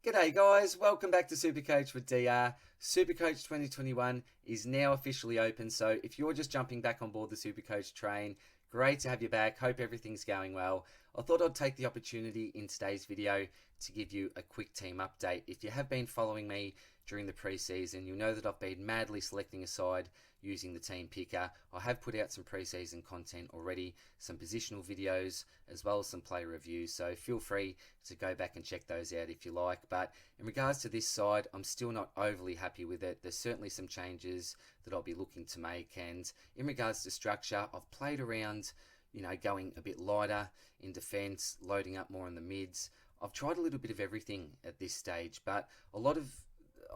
G'day guys, welcome back to SuperCoach with DR. SuperCoach 2021 is now officially open, so if you're just jumping back on board the SuperCoach train, great to have you back. Hope everything's going well. I thought I'd take the opportunity in today's video to give you a quick team update. If you have been following me during the preseason, you'll know that I've been madly selecting a side using the team picker. I have put out some preseason content already, some positional videos, as well as some player reviews, so feel free to go back and check those out if you like. But in regards to this side, I'm still not overly happy with it. There's certainly some changes that I'll be looking to make, and in regards to structure, I've played around, going a bit lighter in defence, loading up more in the mids. I've tried a little bit of everything at this stage, but a lot of,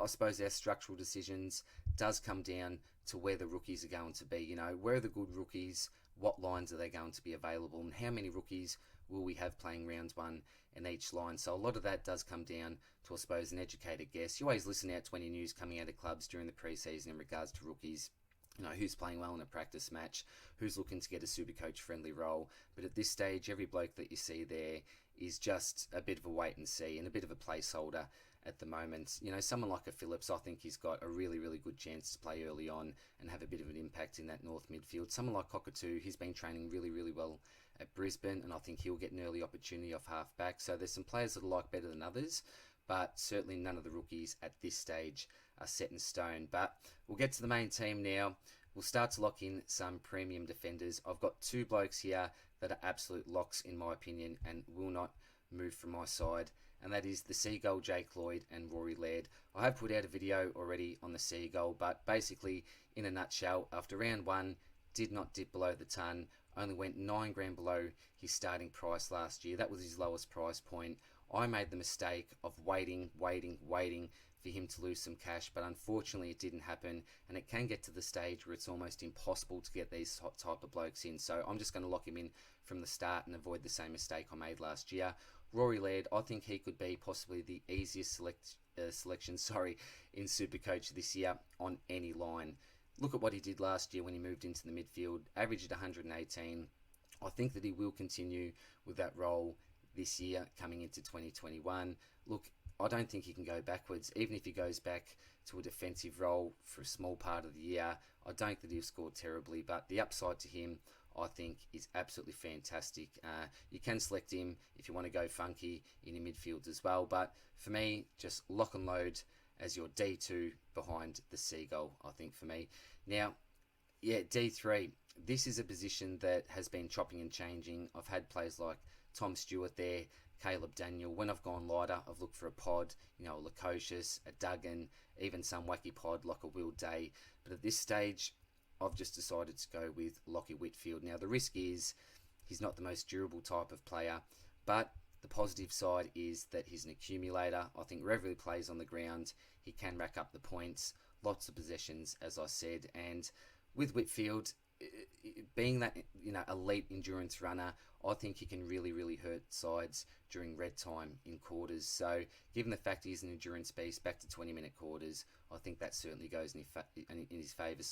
I suppose, our structural decisions does come down to where the rookies are going to be. Where are the good rookies? What lines are they going to be available? And how many rookies will we have playing round one in each line? So a lot of that does come down to, I suppose, an educated guess. You always listen out to any news coming out of clubs during the preseason in regards to rookies. Who's playing well in a practice match, who's looking to get a SuperCoach friendly role. But at this stage, every bloke that you see there is just a bit of a wait and see and a bit of a placeholder at the moment. Someone like a Phillips, I think he's got a really, really good chance to play early on and have a bit of an impact in that north midfield. Someone like Cockatoo, he's been training really, really well at Brisbane, and I think he'll get an early opportunity off half back. So there's some players that I like better than others, but certainly none of the rookies at this stage are set in stone. But we'll get to the main team now. We'll start to lock in some premium defenders. I've got two blokes here that are absolute locks in my opinion and will not move from my side, and that is the Seagull, Jake Lloyd, and Rory Laird. I have put out a video already on the Seagull, but basically, in a nutshell, after round one, did not dip below the ton, only went 9 grand below his starting price last year. That was his lowest price point. I made the mistake of waiting for him to lose some cash, but unfortunately it didn't happen, and it can get to the stage where it's almost impossible to get these type of blokes in. So I'm just going to lock him in from the start and avoid the same mistake I made last year. Rory Laird, I think he could be possibly the easiest selection in SuperCoach this year on any line. Look at what he did last year when he moved into the midfield, averaged 118. I think that he will continue with that role this year coming into 2021. Look, I don't think he can go backwards. Even if he goes back to a defensive role for a small part of the year, I don't think he'll score terribly, but the upside to him, I think, is absolutely fantastic. You can select him if you want to go funky in your midfield as well, but for me, just lock and load as your D2 behind the Seagull, I think, for me. Now, D3, this is a position that has been chopping and changing. I've had players like Tom Stewart there, Caleb Daniel. When I've gone lighter, I've looked for a pod, a Lukosius, a Duggan, even some wacky pod like a Will Day. But at this stage, I've just decided to go with Lachie Whitfield. Now, the risk is he's not the most durable type of player, but the positive side is that he's an accumulator. I think wherever he plays on the ground, he can rack up the points, lots of possessions, as I said. And with Whitfield, being that elite endurance runner, I think he can really, really hurt sides during red time in quarters. So given the fact he's an endurance beast back to 20-minute quarters, I think that certainly goes in his favour.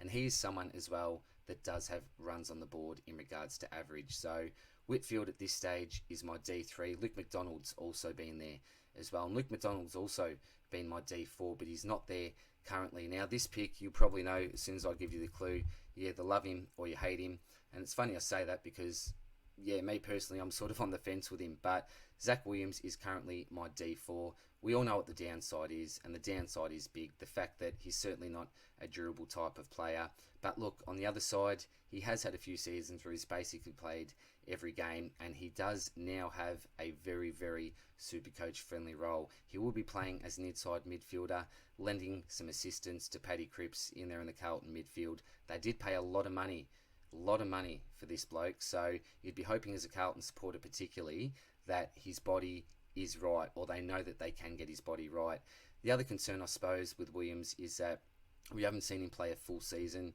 And he is someone as well that does have runs on the board in regards to average. So Whitfield at this stage is my D3. Luke McDonald's also been there as well. And Luke McDonald's also been my D4, but he's not there currently. Now, this pick, you'll probably know as soon as I give you the clue. You either love him or you hate him. And it's funny I say that because, me personally, I'm sort of on the fence with him. But Zach Williams is currently my D4. We all know what the downside is, and the downside is big. The fact that he's certainly not a durable type of player. But look, on the other side, he has had a few seasons where he's basically played every game, and he does now have a very, very SuperCoach friendly role. He will be playing as an inside midfielder, lending some assistance to Paddy Cripps in there in the Carlton midfield. They did pay a lot of money for this bloke, so you'd be hoping as a Carlton supporter particularly that his body is right, or they know that they can get his body right. The other concern, I suppose, with Williams is that we haven't seen him play a full season,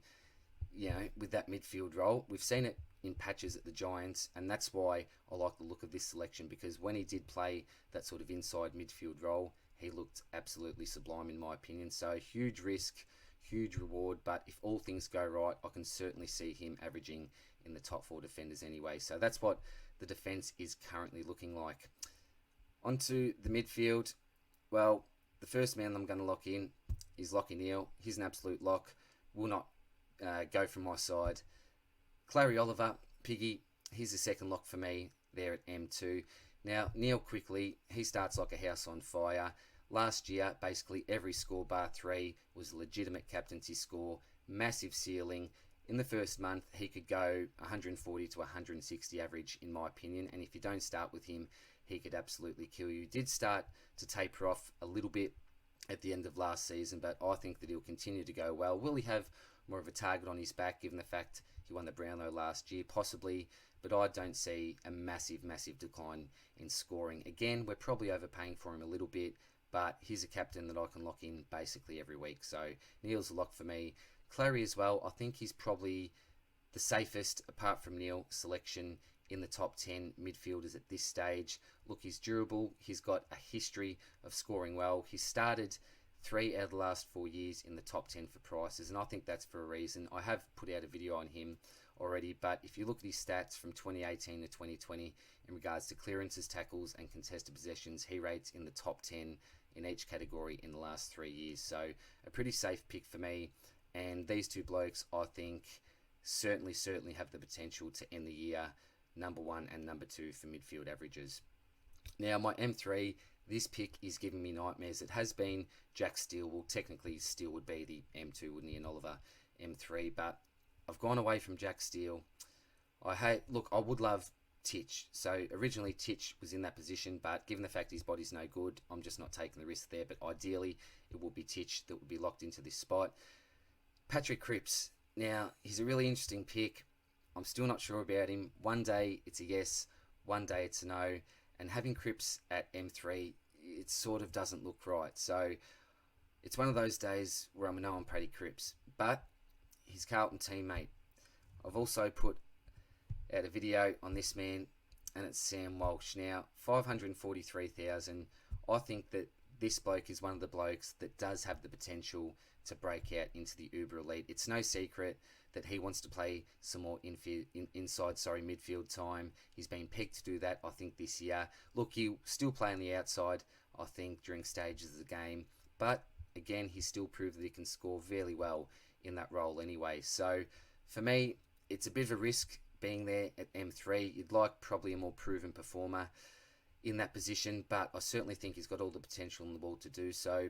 with that midfield role. We've seen it in patches at the Giants, and that's why I like the look of this selection, because when he did play that sort of inside midfield role, he looked absolutely sublime in my opinion. So huge risk, huge reward, but if all things go right, I can certainly see him averaging in the top 4 defenders anyway. So that's what the defence is currently looking like. Onto the midfield. Well, the first man I'm going to lock in is Lockie Neal. He's an absolute lock. Will not go from my side. Clary Oliver, Piggy, he's the second lock for me there at M2. Now, Neal quickly, he starts like a house on fire. Last year, basically every score bar 3 was a legitimate captaincy score, massive ceiling. In the first month, he could go 140 to 160 average, in my opinion, and if you don't start with him, he could absolutely kill you. Did start to taper off a little bit at the end of last season, but I think that he'll continue to go well. Will he have more of a target on his back, given the fact he won the Brownlow last year? Possibly, but I don't see a massive decline in scoring. Again, we're probably overpaying for him a little bit, but he's a captain that I can lock in basically every week. So Neal's a lock for me. Clary as well, I think he's probably the safest, apart from Neal, selection in the top 10 midfielders at this stage. Look, he's durable. He's got a history of scoring well. He's started 3 out of the last 4 years in the top 10 for prices, and I think that's for a reason. I have put out a video on him already, but if you look at his stats from 2018 to 2020 in regards to clearances, tackles, and contested possessions, he rates in the top 10 in each category in the last 3 years. So a pretty safe pick for me. And these two blokes, I think, certainly have the potential to end the year number 1 and number 2 for midfield averages. Now, my M3, this pick is giving me nightmares. It has been Jack Steele. Well, technically, Steele would be the M2, wouldn't he, and Oliver M3. But I've gone away from Jack Steele. I would love Titch. So originally, Titch was in that position, but given the fact his body's no good, I'm just not taking the risk there. But ideally, it would be Titch that would be locked into this spot. Patrick Cripps. Now, he's a really interesting pick. I'm still not sure about him. One day it's a yes, one day it's a no. And having Cripps at M3, it sort of doesn't look right. So it's one of those days where I'm on Paddy Cripps. But his Carlton teammate. I've also put out a video on this man, and it's Sam Walsh. Now, 543,000. I think that this bloke is one of the blokes that does have the potential to break out into the uber elite. It's no secret that he wants to play some more inside midfield time. He's been picked to do that, I think, this year. Look, he'll still play on the outside, I think, during stages of the game. But, again, he's still proved that he can score fairly well in that role anyway. So, for me, it's a bit of a risk being there at M3. You'd like probably a more proven performer in that position, but I certainly think he's got all the potential in the world to do so.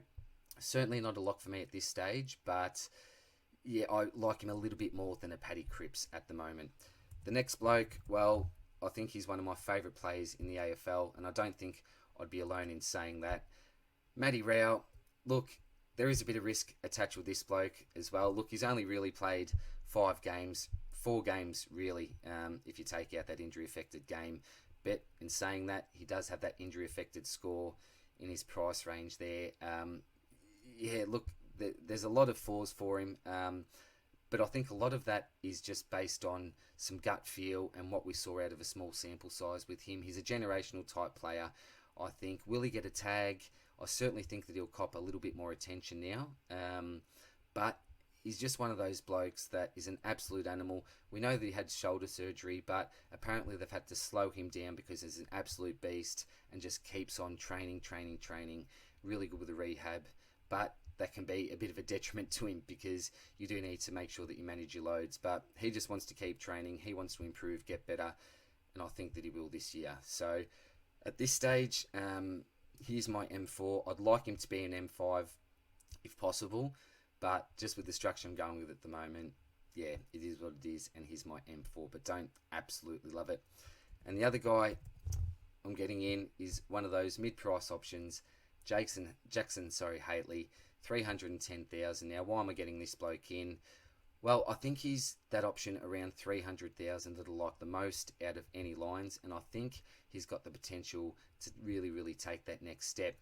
Certainly not a lock for me at this stage, but yeah, I like him a little bit more than a Paddy Cripps at the moment. The next bloke, well, I think he's one of my favourite players in the AFL, and I don't think I'd be alone in saying that. Matty Rao, look, there is a bit of risk attached with this bloke as well. Look, he's only really played 4 games really, if you take out that injury-affected game. But in saying that, he does have that injury-affected score in his price range there. Yeah, look, there's a lot of flaws for him, but I think a lot of that is just based on some gut feel and what we saw out of a small sample size with him. He's a generational type player, I think. Will he get a tag? I certainly think that he'll cop a little bit more attention now, but he's just one of those blokes that is an absolute animal. We know that he had shoulder surgery, but apparently they've had to slow him down because he's an absolute beast and just keeps on training. Really good with the rehab. But that can be a bit of a detriment to him because you do need to make sure that you manage your loads. But he just wants to keep training. He wants to improve, get better. And I think that he will this year. So at this stage, here's my M4. I'd like him to be an M5 if possible. But just with the structure I'm going with at the moment, yeah, it is what it is. And here's my M4. But don't absolutely love it. And the other guy I'm getting in is one of those mid-price options. Jackson, Haitley, 310,000. Now, why am I getting this bloke in? Well, I think he's that option around 300,000 that I like the most out of any lines, and I think he's got the potential to really take that next step.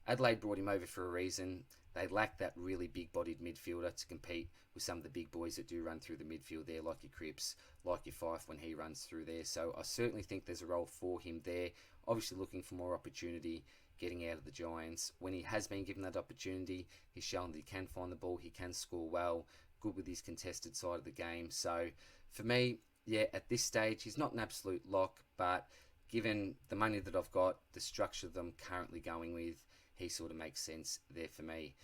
Adelaide brought him over for a reason. They lack that really big-bodied midfielder to compete with some of the big boys that do run through the midfield there, like your Cripps, like your Fife when he runs through there. So I certainly think there's a role for him there. Obviously looking for more opportunity getting out of the Giants. When he has been given that opportunity, he's shown that he can find the ball, he can score well, good with his contested side of the game. So for me, yeah, at this stage, he's not an absolute lock, but given the money that I've got, the structure that I'm currently going with, he sort of makes sense there for me.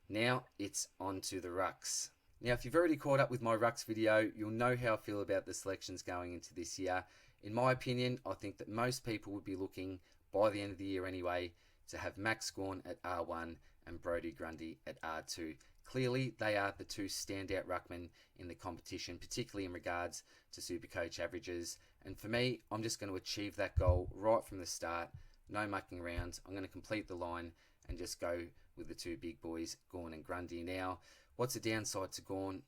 Now it's on to the rucks. Now, if you've already caught up with my rucks video, you'll know how I feel about the selections going into this year. In my opinion, I think that most people would be looking, by the end of the year anyway, to have Max Gawn at R1 and Brodie Grundy at R2. Clearly, they are the two standout ruckmen in the competition, particularly in regards to Supercoach averages. And for me, I'm just going to achieve that goal right from the start. No mucking around. I'm going to complete the line and just go with the two big boys, Gawn and Grundy. Now, what's the downside to Gawn?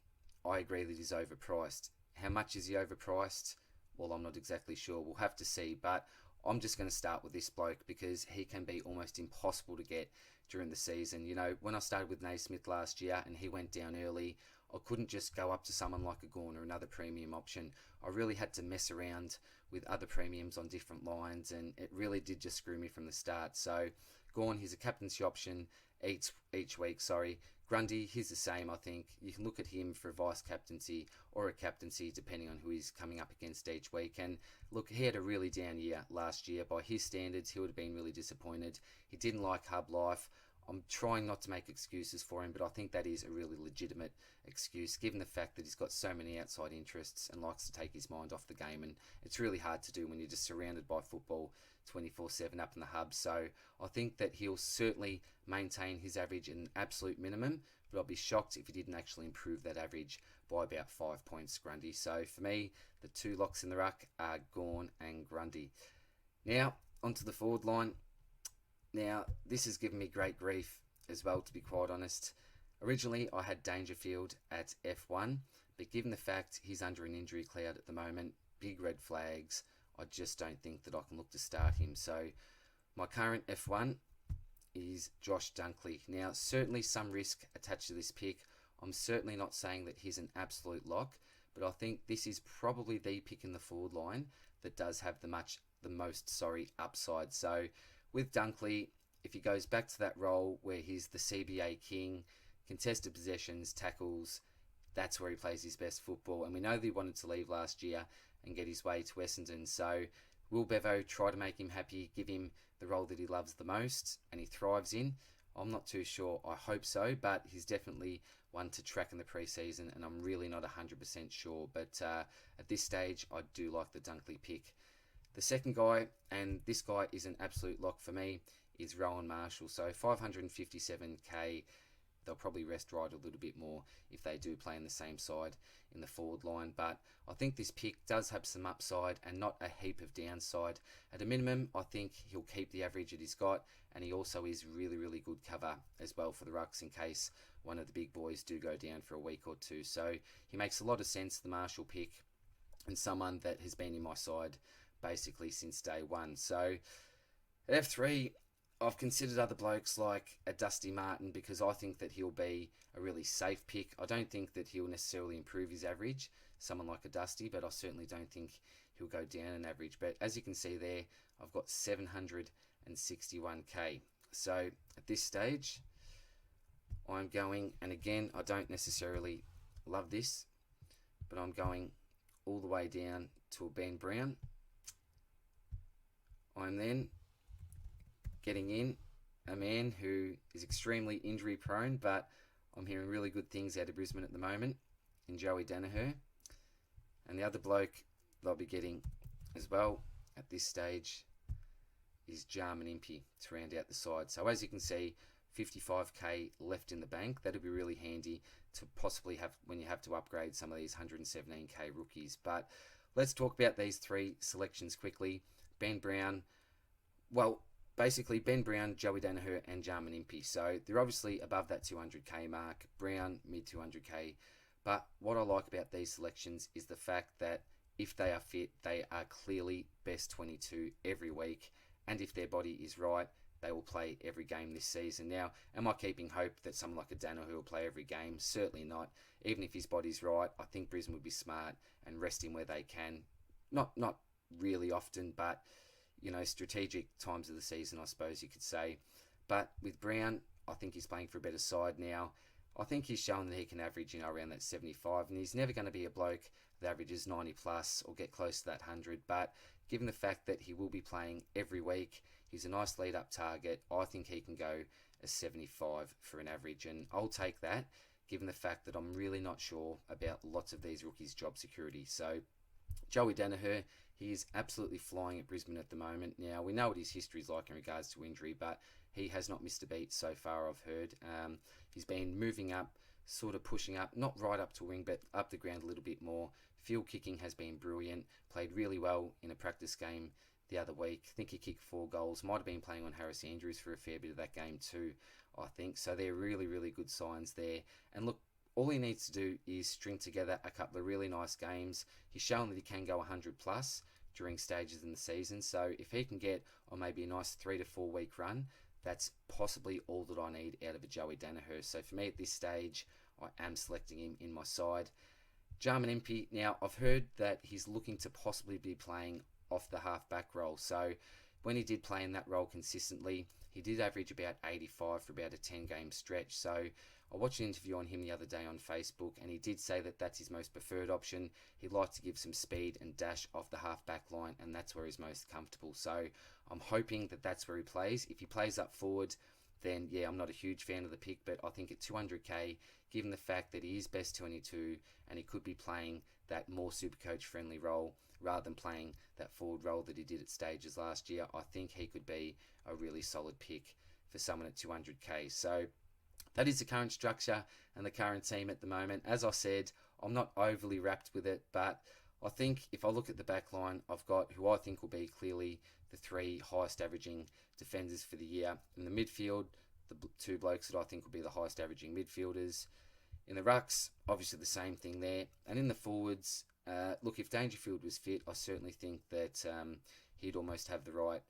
I agree that he's overpriced. How much is he overpriced? Well, I'm not exactly sure. We'll have to see. But I'm just going to start with this bloke because he can be almost impossible to get during the season. You know, when I started with Naismith last year and he went down early, I couldn't just go up to someone like a Gawn or another premium option. I really had to mess around with other premiums on different lines, and it really did just screw me from the start. So Gawn, he's a captaincy option each week. Grundy, he's the same, I think. You can look at him for a vice captaincy or a captaincy depending on who he's coming up against each week. And look, he had a really down year last year. By his standards, he would have been really disappointed. He didn't like hub life. I'm trying not to make excuses for him, but I think that is a really legitimate excuse given the fact that he's got so many outside interests and likes to take his mind off the game, and it's really hard to do when you're just surrounded by football 24/7 up in the hub. So I think that he'll certainly maintain his average at an absolute minimum, but I'll be shocked if he didn't actually improve that average by about 5 points, Grundy. So for me, the two locks in the ruck are Gawn and Grundy. Now, onto the forward line. Now, this has given me great grief as well, to be quite honest. Originally, I had Dangerfield at F1, but given the fact he's under an injury cloud at the moment, big red flags, I just don't think that I can look to start him. So my current F1 is Josh Dunkley. Now, certainly some risk attached to this pick. I'm certainly not saying that he's an absolute lock, but I think this is probably the pick in the forward line that does have the most upside. So with Dunkley, if he goes back to that role where he's the CBA king, contested possessions, tackles, that's where he plays his best football. And we know that he wanted to leave last year and get his way to Essendon. So will Bevo try to make him happy, give him the role that he loves the most and he thrives in? I'm not too sure. I hope so, but he's definitely one to track in the preseason, and I'm really not 100% sure. But at this stage, I do like the Dunkley pick. The second guy, and this guy is an absolute lock for me, is Rowan Marshall. So 557k. They'll probably rest right a little bit more if they do play on the same side in the forward line. But I think this pick does have some upside and not a heap of downside. At a minimum, I think he'll keep the average that he's got, and he also is really, really good cover as well for the rucks in case one of the big boys do go down for a week or two. So he makes a lot of sense, the Marshall pick, and someone that has been in my side basically since day one. So at F3, I've considered other blokes like a Dusty Martin because I think that he'll be a really safe pick. I don't think that he'll necessarily improve his average, someone like a Dusty, but I certainly don't think he'll go down in average. But as you can see there, I've got 761k. So at this stage, I'm going, and again, I don't necessarily love this, but I'm going all the way down to a Ben Brown. I'm then getting in a man who is extremely injury prone, but I'm hearing really good things out of Brisbane at the moment, in Joey Danaher. And the other bloke they'll be getting as well at this stage is Jarman Impey to round out the side. So as you can see, 55k left in the bank. That'll be really handy to possibly have when you have to upgrade some of these 117k rookies. But let's talk about these three selections quickly. Ben Brown, well, basically Ben Brown, Joey Danaher and Jarman Impey. So they're obviously above that 200k mark. Brown, mid 200k. But what I like about these selections is the fact that if they are fit, they are clearly best 22 every week. And if their body is right, they will play every game this season. Now, am I keeping hope that someone like a Danaher will play every game? Certainly not. Even if his body's right, I think Brisbane would be smart and rest him where they can. Not really often, but you know, strategic times of the season, I suppose you could say. But with Brown, I think he's playing for a better side now. I think he's shown that he can average, around that 75, and he's never going to be a bloke that averages 90 plus or get close to that 100. But given the fact that he will be playing every week, He's a nice lead-up target. I think he can go a 75 for an average, and I'll take that, given the fact that I'm really not sure about lots of these rookies' job security. So Joey Danaher, he is absolutely flying at Brisbane at the moment. Now, we know what his history is like in regards to injury, but he has not missed a beat so far, I've heard. He's been moving up, sort of pushing up, not right up to wing, but up the ground a little bit more. Field kicking has been brilliant, played really well in a practice game the other week. I think he kicked 4 goals, might have been playing on Harris Andrews for a fair bit of that game too, I think. So they're really, really good signs there. And look, all he needs to do is string together a couple of really nice games. He's shown that he can go 100 plus during stages in the season. So if he can get on maybe a nice 3 to 4 week run, that's possibly all that I need out of a Joey Danaher. So for me at this stage, I am selecting him in my side. Jarman Impey, now I've heard that he's looking to possibly be playing off the half-back role. So when he did play in that role consistently, he did average about 85 for about a 10-game stretch. So I watched an interview on him the other day on Facebook, and he did say that that's his most preferred option. He'd like to give some speed and dash off the half-back line, and that's where he's most comfortable. So I'm hoping that that's where he plays. If he plays up forward, then yeah, I'm not a huge fan of the pick, but I think at 200k, given the fact that he is best 22 and he could be playing that more Supercoach friendly role rather than playing that forward role that he did at stages last year, I think he could be a really solid pick for someone at 200k. So that is the current structure and the current team at the moment. As I said, I'm not overly wrapped with it, but I think if I look at the back line, I've got who I think will be clearly the 3 highest averaging defenders for the year. In the midfield, the 2 blokes that I think will be the highest averaging midfielders. In the rucks, obviously the same thing there. And in the forwards, look, if Dangerfield was fit, I certainly think that he'd almost have the right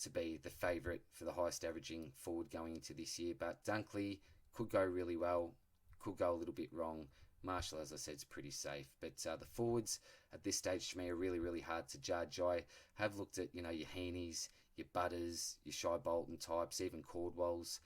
to be the favourite for the highest averaging forward going into this year. But Dunkley could go really well, could go a little bit wrong. Marshall, as I said, is pretty safe. But the forwards at this stage to me are really, really hard to judge. I have looked at, your Heaney's, your Butters, your Shy Bolton types, even Cordwell's.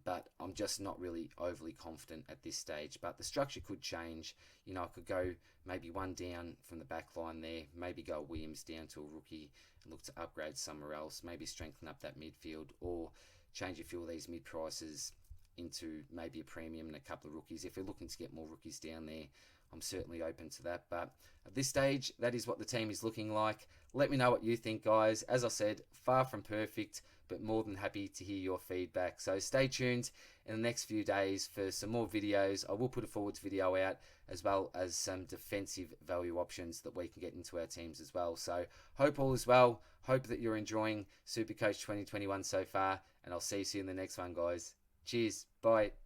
But I'm just not really overly confident at this stage. But the structure could change. I could go maybe one down from the back line there, maybe go Williams down to a rookie and look to upgrade somewhere else, maybe strengthen up that midfield or change a few of these mid-prices into maybe a premium and a couple of rookies. If we're looking to get more rookies down there, I'm certainly open to that. But at this stage, that is what the team is looking like. Let me know what you think, guys. As I said, far from perfect, but more than happy to hear your feedback. So stay tuned in the next few days for some more videos. I will put a forwards video out as well as some defensive value options that we can get into our teams as well. So hope all is well. Hope that you're enjoying SuperCoach 2021 so far, and I'll see you soon in the next one, guys. Cheers. Bye.